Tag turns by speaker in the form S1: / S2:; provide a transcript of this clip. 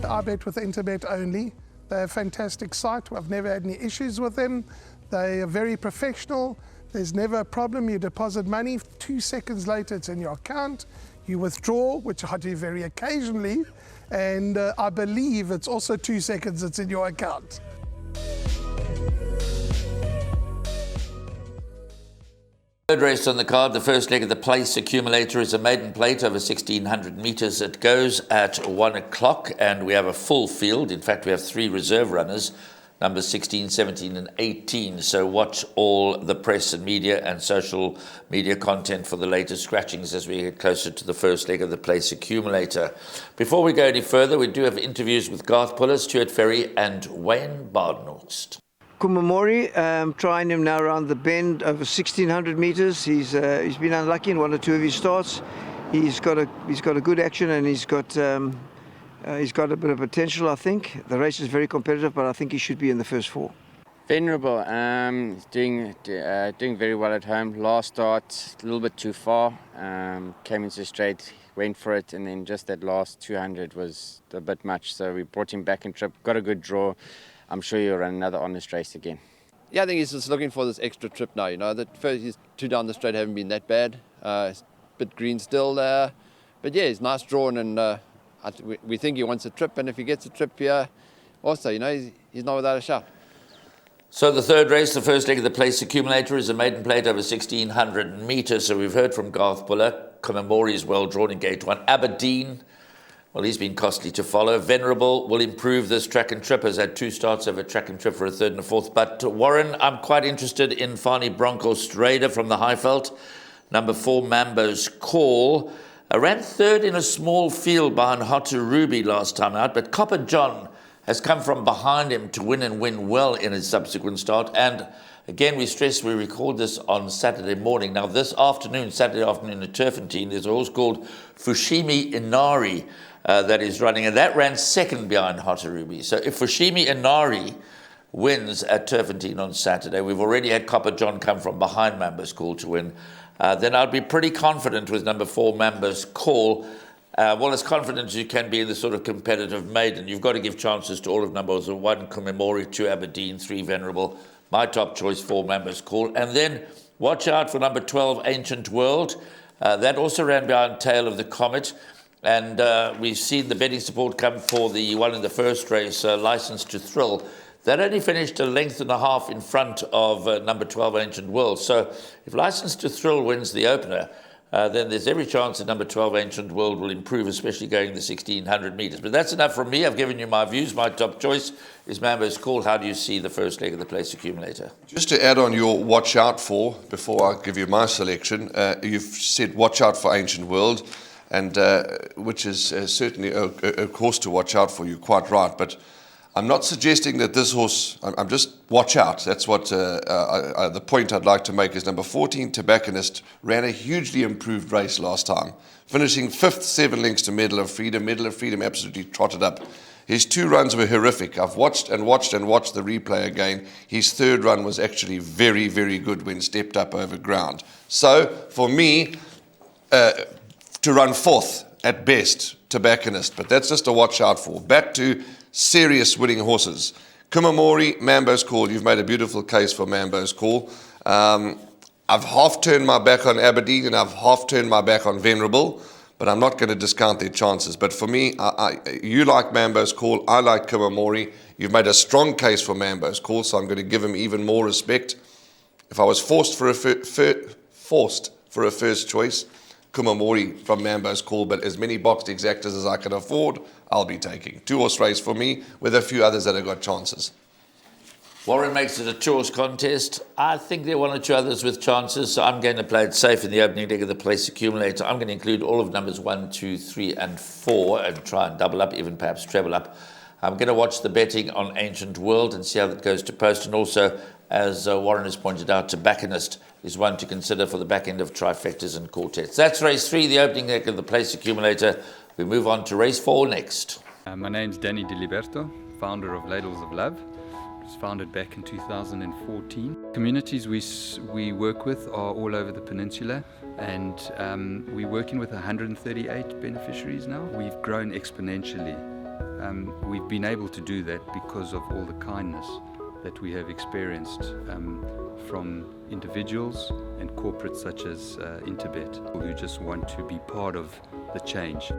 S1: I bet with Interbet only. They're a fantastic site. I've never had any issues with them. They are very professional. There's never a problem. You deposit money, 2 seconds later it's in your account. You withdraw, which I do very occasionally, and I believe it's also 2 seconds it's in your account.
S2: Third race on the card, the first leg of the place accumulator is a maiden plate over 1,600 metres. It goes at 1 o'clock and we have a full field. In fact, we have 3 reserve runners, numbers 16, 17 and 18. So watch all the press and media and social media content for the latest scratchings as we get closer to the first leg of the place accumulator. Before we go any further, we do have interviews with Garth Puller, Stuart Ferry and Wayne Badenhorst.
S3: Kumamori, trying him now around the bend over 1,600 metres. He's been unlucky in 1 or 2 of his starts. He's got a good action and he's got a bit of potential. I think the race is very competitive, but I think he should be in the first 4.
S4: Venerable, doing very well at home. Last start a little bit too far. Came into straight, went for it, and then just that last 200 was a bit much. So we brought him back in trip. Got a good draw. I'm sure you'll run another honest race again.
S5: Yeah, I think he's just looking for this extra trip now. You know, the first his 2 down the straight haven't been that bad. It's a bit green still, but yeah, he's nice drawn, and we think he wants a trip. And if he gets a trip here, also, you know, he's not without a shout.
S2: So the third race, the first leg of the place accumulator, is a maiden plate over 1,600 metres. So we've heard from Garth Puller. Kumamori is well drawn in gate 1. Aberdeen, well, he's been costly to follow. Venerable will improve this track and trip. Has had 2 starts over track and trip for a 3rd and a 4th. But Warren, I'm quite interested in Fani Bronco Strader from the Highveld. Number 4, Mambo's Call. Ran 3rd in a small field behind Hotter Ruby last time out. But Copper John has come from behind him to win and win well in his subsequent start. And again, we stress we record this on Saturday morning. Now, this afternoon, Saturday afternoon at Turfentine, there's a horse called Fushimi Inari that is running, and that ran 2nd behind Hotter Ruby. So if Fushimi Inari wins at Turfentine on Saturday, we've already had Copper John come from behind Mambo's Call to win, then I'd be pretty confident with number 4, Mambo's Call. Well, as confident as you can be in the sort of competitive maiden. You've got to give chances to all of numbers 1, Kumamori, 2, Aberdeen, 3, Venerable. My top choice, 4, Mambo's Call. And then watch out for number 12, Ancient World. That also ran behind Tail of the Comet. And we've seen the betting support come for the one in the first race, License to Thrill. That only finished a length and a half in front of number 12, Ancient World. So if License to Thrill wins the opener, then there's every chance that number 12, Ancient World, will improve, especially going the 1,600 metres. But that's enough from me. I've given you my views. My top choice is Mambo's Call. How do you see the first leg of the place accumulator?
S6: Just to add on your watch out for, before I give you my selection, you've said watch out for Ancient World, and which is certainly a course to watch out for. You're quite right, but I'm not suggesting that this horse, I'm just watch out. That's what the point I'd like to make is number 14, Tobacconist, ran a hugely improved race last time, finishing 5th, 7 lengths to Medal of Freedom. Medal of Freedom absolutely trotted up. His 2 runs were horrific. I've watched the replay again. His 3rd run was actually very, very good when stepped up over ground. So for me, to run 4th at best, Tobacconist, but that's just a watch out for. Back to serious winning horses. Kumamori, Mambo's Call. You've made a beautiful case for Mambo's Call. I've half turned my back on Aberdeen and I've half turned my back on Venerable, but I'm not going to discount their chances. But for me, you like Mambo's Call, I like Kumamori. You've made a strong case for Mambo's Call, so I'm going to give him even more respect. If I was forced for a first choice, Kumamori from Mambo's Call, but as many boxed exactors as I can afford, I'll be taking. 2-horse race for me, with a few others that have got chances.
S2: Warren makes it a 2-horse contest. I think there are 1 or 2 others with chances, so I'm going to play it safe in the opening leg of the place accumulator. I'm going to include all of numbers 1, 2, 3, and 4 and try and double up, even perhaps treble up. I'm going to watch the betting on Ancient World and see how that goes to post. And also, as Warren has pointed out, Tobacconist is one to consider for the back end of trifectas and quartets. That's race 3, the opening leg of the place accumulator. We move on to race 4 next.
S7: My name's Danny Diliberto, founder of Ladles of Love. It was founded back in 2014. Communities we work with are all over the peninsula, and we're working with 138 beneficiaries now. We've grown exponentially we've been able to do that because of all the kindness that we have experienced from individuals and corporates such as Interbet, who just want to be part of the change.